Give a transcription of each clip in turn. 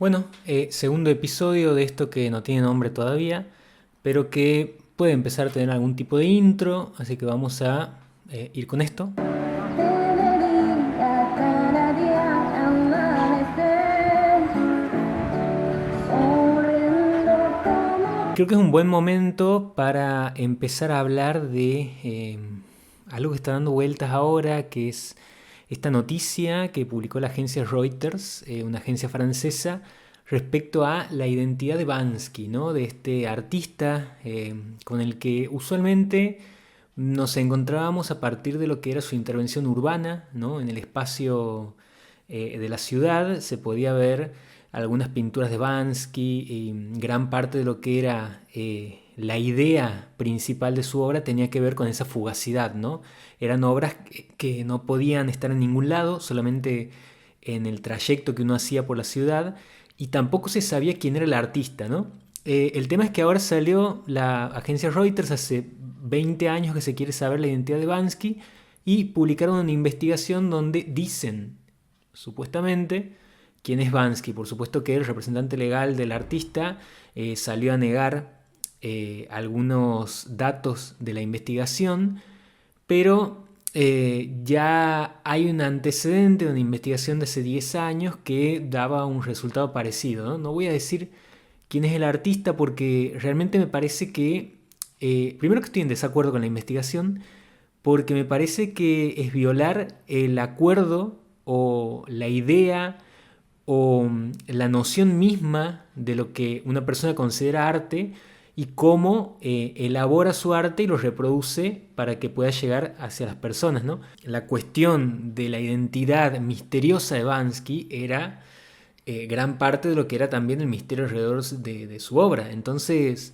Bueno, segundo episodio de esto que no tiene nombre todavía, pero que puede empezar a tener algún tipo de intro, así que vamos a ir con esto. Debería cada día amanecer sonriendo como... Creo que es un buen momento para empezar a hablar de algo que está dando vueltas ahora, que es esta noticia que publicó la agencia Reuters, una agencia francesa, respecto a la identidad de Bansky, ¿no? De este artista con el que usualmente nos encontrábamos a partir de lo que era su intervención urbana, ¿no? En el espacio de la ciudad se podía ver algunas pinturas de Bansky y gran parte de lo que era la idea principal de su obra tenía que ver con esa fugacidad, ¿no? Eran obras que no podían estar en ningún lado, solamente en el trayecto que uno hacía por la ciudad, y tampoco se sabía quién era el artista, ¿no? El tema es que ahora salió la agencia Reuters hace 20 años que se quiere saber la identidad de Bansky y publicaron una investigación donde dicen, supuestamente, quién es Bansky. Por supuesto que el representante legal del artista salió a negar algunos datos de la investigación, pero ya hay un antecedente de una investigación de hace 10 años que daba un resultado parecido, ¿no? No voy a decir quién es el artista porque realmente me parece que, primero que estoy en desacuerdo con la investigación, porque me parece que es violar el acuerdo o la idea o la noción misma de lo que una persona considera arte y cómo elabora su arte y lo reproduce para que pueda llegar hacia las personas, ¿no? La cuestión de la identidad misteriosa de Bansky era gran parte de lo que era también el misterio alrededor de su obra. Entonces,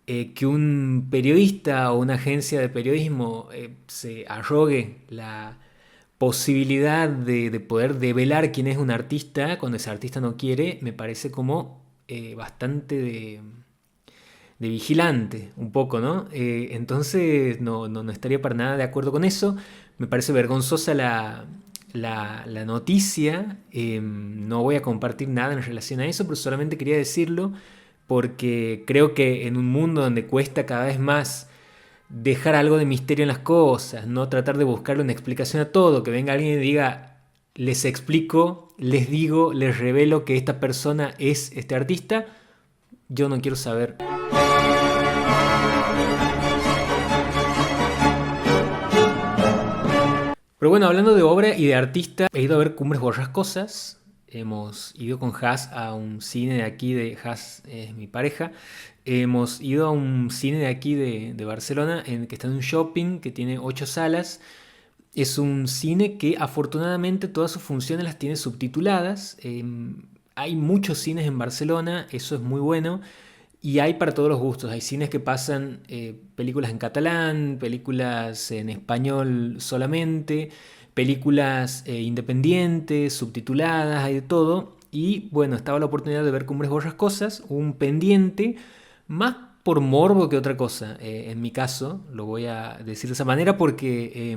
que un periodista o una agencia de periodismo se arrogue la posibilidad de poder develar quién es un artista cuando ese artista no quiere, me parece como bastante de vigilante, un poco, ¿no? Entonces no estaría para nada de acuerdo con eso. Me parece vergonzosa la noticia. No voy a compartir nada en relación a eso, pero solamente quería decirlo porque creo que en un mundo donde cuesta cada vez más dejar algo de misterio en las cosas, no tratar de buscarle una explicación a todo, que venga alguien y diga, les explico, les digo, les revelo que esta persona es este artista, yo no quiero saber. Pero bueno, hablando de obra y de artista, he ido a ver Cumbres Borrascosas. Hemos ido con Has a un cine de aquí, de Has es mi pareja. Hemos ido a un cine de aquí de Barcelona, que está en un shopping que tiene 8 salas. Es un cine que afortunadamente todas sus funciones las tiene subtituladas. Hay muchos cines en Barcelona, eso es muy bueno. Y hay para todos los gustos. Hay cines que pasan películas en catalán, películas en español solamente, películas independientes, subtituladas, hay de todo. Y bueno, estaba la oportunidad de ver Cumbres Borrascosas, un pendiente, más por morbo que otra cosa. En mi caso, lo voy a decir de esa manera porque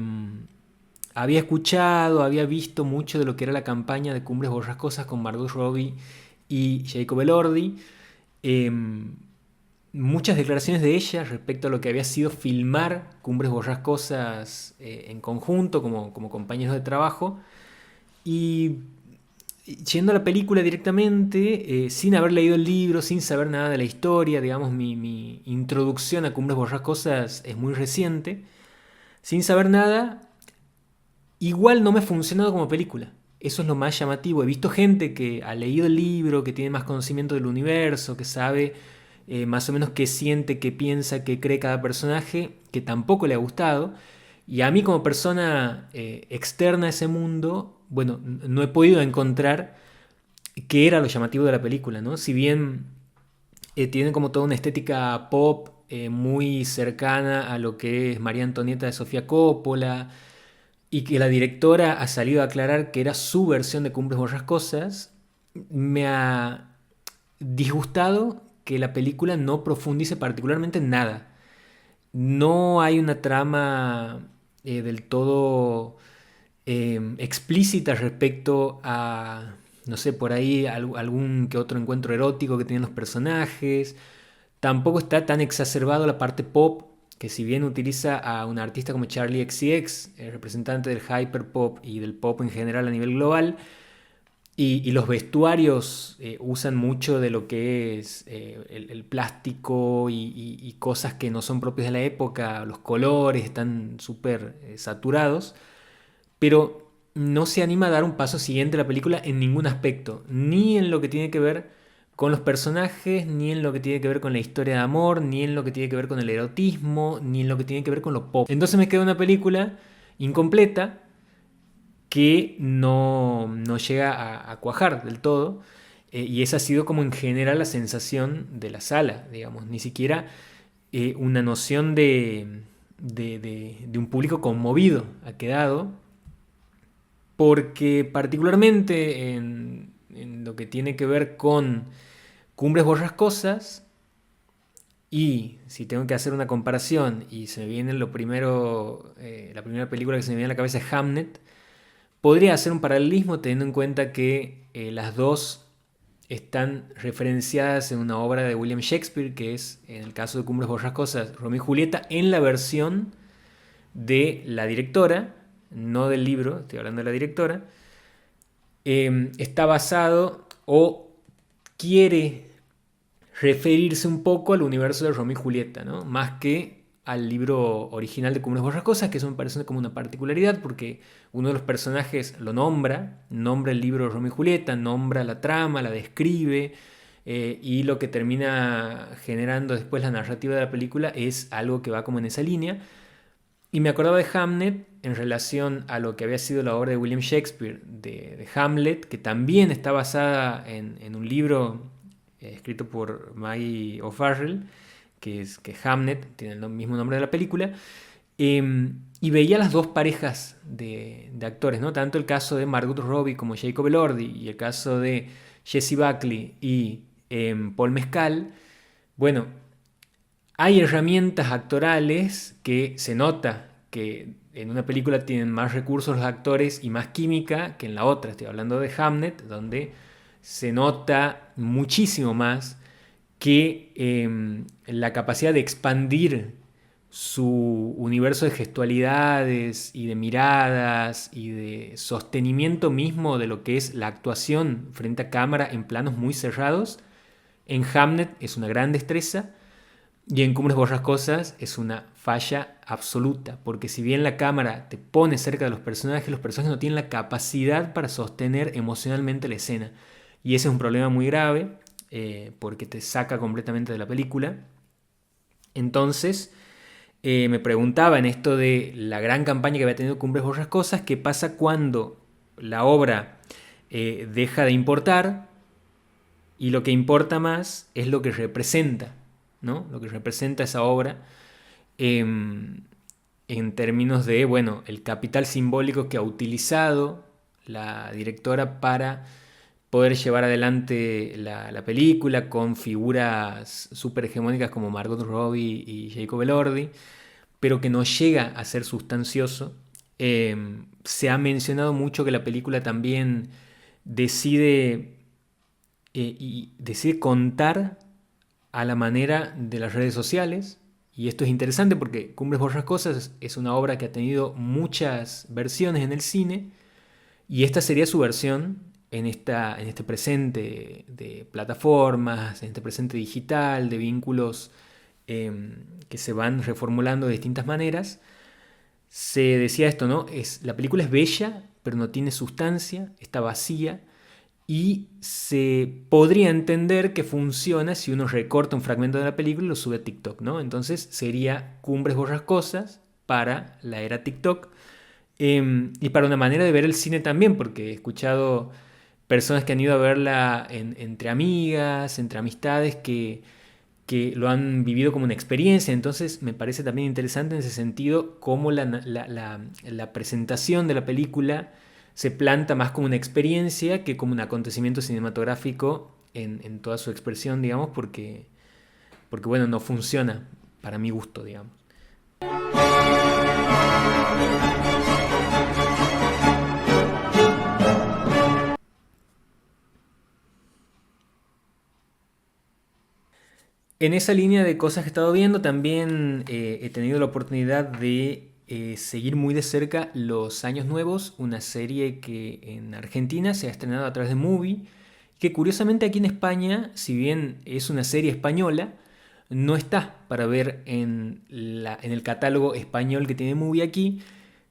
había escuchado, había visto mucho de lo que era la campaña de Cumbres Borrascosas con Margot Robbie y Jacob Elordi. Em, Muchas declaraciones de ella respecto a lo que había sido filmar Cumbres Borrascosas en conjunto, como compañeros de trabajo. Y yendo a la película directamente, sin haber leído el libro, sin saber nada de la historia, digamos, mi introducción a Cumbres Borrascosas es muy reciente, sin saber nada, igual no me ha funcionado como película. Eso es lo más llamativo. He visto gente que ha leído el libro, que tiene más conocimiento del universo, que sabe más o menos qué siente, qué piensa, qué cree cada personaje, que tampoco le ha gustado. Y a mí como persona externa a ese mundo, bueno, no he podido encontrar qué era lo llamativo de la película, ¿no? Si bien tiene como toda una estética pop muy cercana a lo que es María Antonieta de Sofía Coppola, y que la directora ha salido a aclarar que era su versión de Cumbres Borrascosas, me ha disgustado que la película no profundice particularmente en nada. No hay una trama del todo explícita respecto a no sé, por ahí algún que otro encuentro erótico que tienen los personajes. Tampoco está tan exacerbado la parte pop, que si bien utiliza a un artista como Charlie XCX, el representante del hyperpop y del pop en general a nivel global, y los vestuarios usan mucho de lo que es el plástico y cosas que no son propias de la época, los colores están súper saturados, pero no se anima a dar un paso siguiente a la película en ningún aspecto, ni en lo que tiene que ver con los personajes, ni en lo que tiene que ver con la historia de amor, ni en lo que tiene que ver con el erotismo, ni en lo que tiene que ver con lo pop. Entonces me queda una película incompleta que no llega a cuajar del todo. Y esa ha sido como en general la sensación de la sala, digamos. Ni siquiera una noción de un público conmovido ha quedado, porque particularmente en lo que tiene que ver con Cumbres Borrascosas, y si tengo que hacer una comparación y se me viene lo primero, la primera película que se me viene a la cabeza es Hamnet, podría hacer un paralelismo teniendo en cuenta que las dos están referenciadas en una obra de William Shakespeare, que es, en el caso de Cumbres Borrascosas, Romeo y Julieta, en la versión de la directora, no del libro, estoy hablando de la directora. Está basado o quiere referirse un poco al universo de Romeo y Julieta, ¿no? Más que al libro original de Cumbres Borrascosas, que eso me parece como una particularidad, porque uno de los personajes lo nombra el libro de Romeo y Julieta, nombra la trama, la describe, y lo que termina generando después la narrativa de la película es algo que va como en esa línea. Y me acordaba de Hamnet en relación a lo que había sido la obra de William Shakespeare de Hamlet, que también está basada en un libro escrito por Maggie O'Farrell, que es Hamnet, tiene el mismo nombre de la película, y veía las dos parejas de actores, ¿no? Tanto el caso de Margot Robbie como Jacob Elordi, y el caso de Jessie Buckley y Paul Mescal. Bueno, hay herramientas actorales que se nota que en una película tienen más recursos los actores y más química que en la otra. Estoy hablando de Hamnet, donde se nota muchísimo más que la capacidad de expandir su universo de gestualidades y de miradas y de sostenimiento mismo de lo que es la actuación frente a cámara en planos muy cerrados. En Hamnet es una gran destreza. Y en Cumbres Borrascosas es una falla absoluta, porque si bien la cámara te pone cerca de los personajes no tienen la capacidad para sostener emocionalmente la escena. Y ese es un problema muy grave, porque te saca completamente de la película. Entonces, me preguntaba en esto de la gran campaña que había tenido Cumbres Borrascosas, ¿qué pasa cuando la obra deja de importar y lo que importa más es lo que representa, ¿no? Lo que representa esa obra en términos de, bueno, el capital simbólico que ha utilizado la directora para poder llevar adelante la película con figuras súper hegemónicas como Margot Robbie y Jacob Elordi, pero que no llega a ser sustancioso. Se ha mencionado mucho que la película también decide contar a la manera de las redes sociales, y esto es interesante porque Cumbres Borrascosas es una obra que ha tenido muchas versiones en el cine, y esta sería su versión en este presente de plataformas, en este presente digital, de vínculos que se van reformulando de distintas maneras. Se decía esto, ¿no? La película es bella, pero no tiene sustancia, está vacía, y se podría entender que funciona si uno recorta un fragmento de la película y lo sube a TikTok, ¿no? Entonces sería Cumbres Borrascosas para la era TikTok, y para una manera de ver el cine también, porque he escuchado personas que han ido a verla entre amigas, entre amistades, que lo han vivido como una experiencia. Entonces me parece también interesante en ese sentido cómo la presentación de la película se planta más como una experiencia que como un acontecimiento cinematográfico en toda su expresión, digamos, porque bueno, no funciona para mi gusto, digamos. En esa línea de cosas que he estado viendo, también he tenido la oportunidad de seguir muy de cerca Los Años Nuevos, una serie que en Argentina se ha estrenado a través de Movie, que curiosamente aquí en España, si bien es una serie española, no está para ver en el catálogo español que tiene Movie aquí,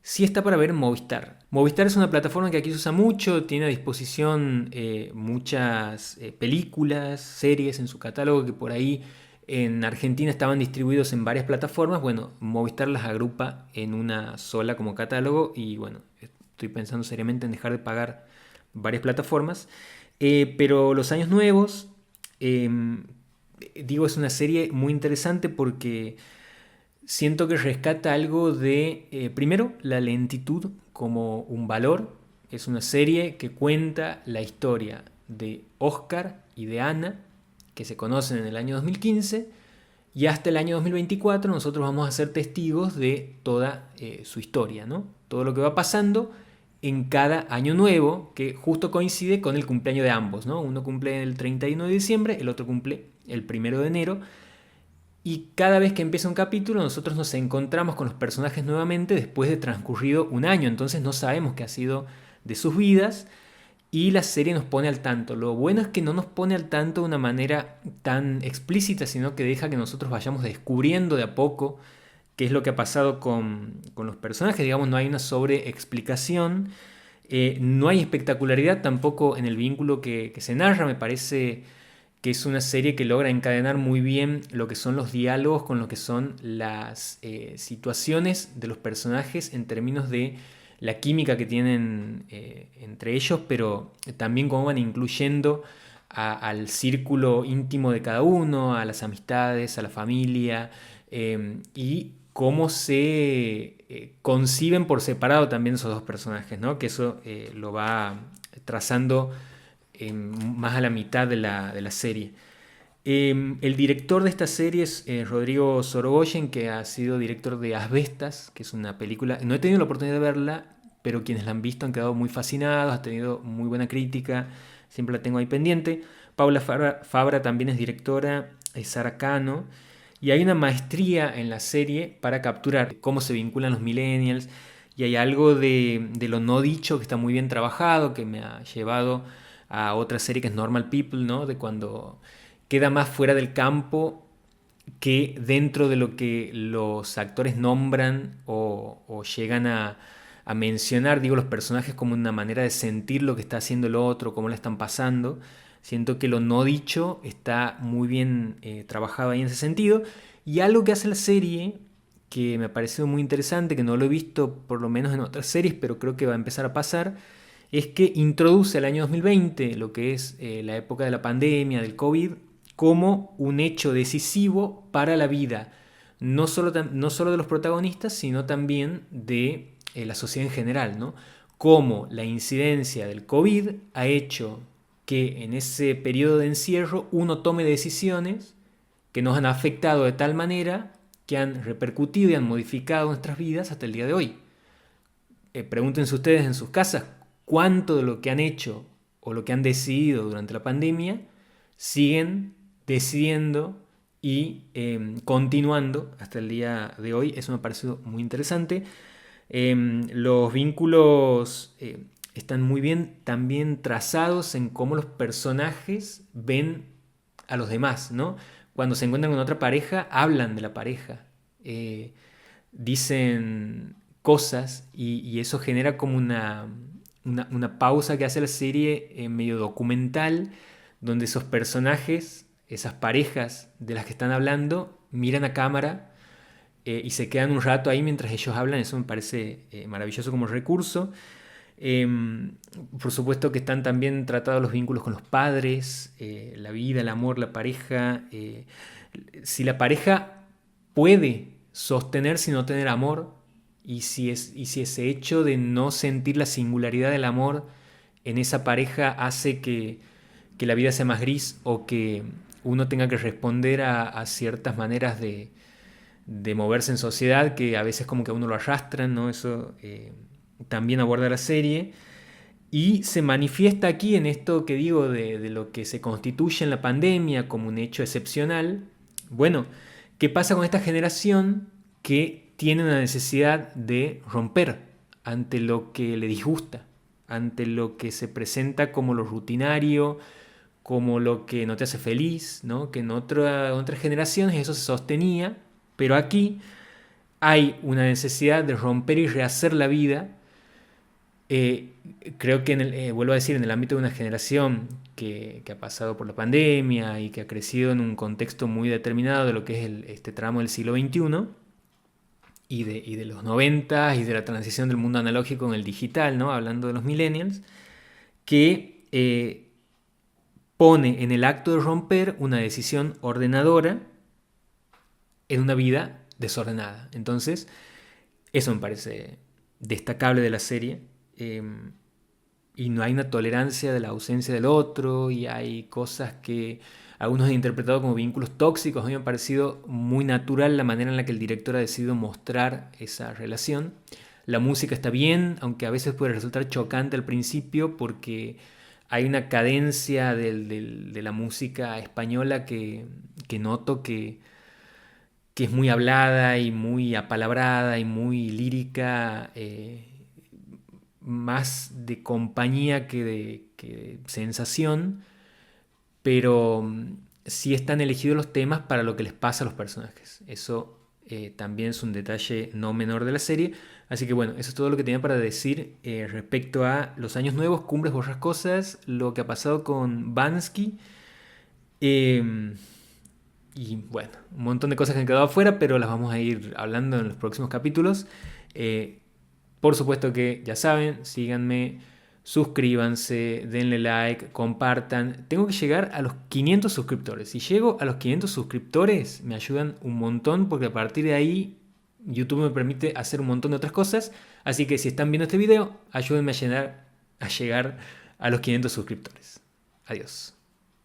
sí está para ver en Movistar. Movistar es una plataforma que aquí se usa mucho, tiene a disposición muchas películas, series en su catálogo que por ahí en Argentina estaban distribuidos en varias plataformas. Bueno, Movistar las agrupa en una sola como catálogo y bueno, estoy pensando seriamente en dejar de pagar varias plataformas. Pero Los Años Nuevos, digo, es una serie muy interesante porque siento que rescata algo de, primero, la lentitud como un valor. Es una serie que cuenta la historia de Oscar y de Ana, que se conocen en el año 2015, y hasta el año 2024 nosotros vamos a ser testigos de toda su historia, ¿no? Todo lo que va pasando en cada año nuevo, que justo coincide con el cumpleaños de ambos, ¿no? Uno cumple el 31 de diciembre, el otro cumple el 1 de enero, y cada vez que empieza un capítulo nosotros nos encontramos con los personajes nuevamente después de transcurrido un año, entonces no sabemos qué ha sido de sus vidas y la serie nos pone al tanto. Lo bueno es que no nos pone al tanto de una manera tan explícita, sino que deja que nosotros vayamos descubriendo de a poco qué es lo que ha pasado con los personajes. Digamos, no hay una sobreexplicación, no hay espectacularidad tampoco en el vínculo que se narra. Me parece que es una serie que logra encadenar muy bien lo que son los diálogos con lo que son las situaciones de los personajes en términos de la química que tienen entre ellos, pero también cómo van incluyendo al círculo íntimo de cada uno, a las amistades, a la familia, y cómo se conciben por separado también esos dos personajes, ¿no? Que eso lo va trazando más a la mitad de la serie. El director de esta serie es Rodrigo Sorogoyen, que ha sido director de Asbestas, que es una película. No he tenido la oportunidad de verla, pero quienes la han visto han quedado muy fascinados, ha tenido muy buena crítica, siempre la tengo ahí pendiente. Paula Fabra también es directora, es Sara Cano, y hay una maestría en la serie para capturar cómo se vinculan los millennials, y hay algo de lo no dicho que está muy bien trabajado, que me ha llevado a otra serie que es Normal People, ¿no? De cuando queda más fuera del campo que dentro de lo que los actores nombran o llegan a mencionar, digo, los personajes como una manera de sentir lo que está haciendo el otro, cómo le están pasando. Siento que lo no dicho está muy bien trabajado ahí en ese sentido. Y algo que hace la serie, que me ha parecido muy interesante, que no lo he visto por lo menos en otras series, pero creo que va a empezar a pasar, es que introduce el año 2020, lo que es la época de la pandemia, del COVID, como un hecho decisivo para la vida, no solo de los protagonistas, sino también de la sociedad en general, ¿no? Cómo la incidencia del COVID ha hecho que en ese periodo de encierro uno tome decisiones que nos han afectado de tal manera que han repercutido y han modificado nuestras vidas hasta el día de hoy. Pregúntense ustedes en sus casas cuánto de lo que han hecho o lo que han decidido durante la pandemia siguen decidiendo y continuando hasta el día de hoy. Eso me ha parecido muy interesante. Los vínculos están muy bien también trazados en cómo los personajes ven a los demás, ¿no? Cuando se encuentran con otra pareja, hablan de la pareja, dicen cosas y eso genera como una pausa que hace la serie medio documental, donde esos personajes, esas parejas de las que están hablando, miran a cámara y se quedan un rato ahí mientras ellos hablan. Eso me parece maravilloso como recurso. Eh, por supuesto que están también tratados los vínculos con los padres, la vida, el amor, la pareja. Si la pareja puede sostener sin no tener amor, y si ese hecho de no sentir la singularidad del amor en esa pareja hace que la vida sea más gris o que uno tenga que responder a ciertas maneras de moverse en sociedad que a veces como que a uno lo arrastran, ¿no? Eso también aborda la serie. Y se manifiesta aquí en esto que digo de lo que se constituye en la pandemia como un hecho excepcional, Bueno, ¿qué pasa con esta generación que tiene una necesidad de romper ante lo que le disgusta, ante lo que se presenta como lo rutinario, como lo que no te hace feliz, ¿no? Que en otras generaciones eso se sostenía, pero aquí hay una necesidad de romper y rehacer la vida. Eh, Creo que, vuelvo a decir, en el ámbito de una generación que ha pasado por la pandemia y que ha crecido en un contexto muy determinado de lo que es este tramo del siglo XXI y de los 90 y de la transición del mundo analógico en el digital, ¿no? Hablando de los millennials, que pone en el acto de romper una decisión ordenadora en una vida desordenada. Entonces, eso me parece destacable de la serie. Eh, y no hay una tolerancia de la ausencia del otro y hay cosas que algunos han interpretado como vínculos tóxicos. A mí me ha parecido muy natural la manera en la que el director ha decidido mostrar esa relación. La música está bien, aunque a veces puede resultar chocante al principio porque hay una cadencia de la música española que noto que es muy hablada y muy apalabrada y muy lírica, más de compañía que de sensación, pero sí están elegidos los temas para lo que les pasa a los personajes. Eso también es un detalle no menor de la serie. Así que bueno, eso es todo lo que tenía para decir respecto a los años nuevos, Cumbres Borrascosas, lo que ha pasado con Bansky. Eh, y bueno, un montón de cosas que han quedado afuera, pero las vamos a ir hablando en los próximos capítulos. Eh, por supuesto que ya saben, síganme, suscríbanse, denle like, compartan. Tengo que llegar a los 500 suscriptores. Si llego a los 500 suscriptores, me ayudan un montón porque a partir de ahí YouTube me permite hacer un montón de otras cosas. Así que si están viendo este video, ayúdenme a llegar a los 500 suscriptores. Adiós.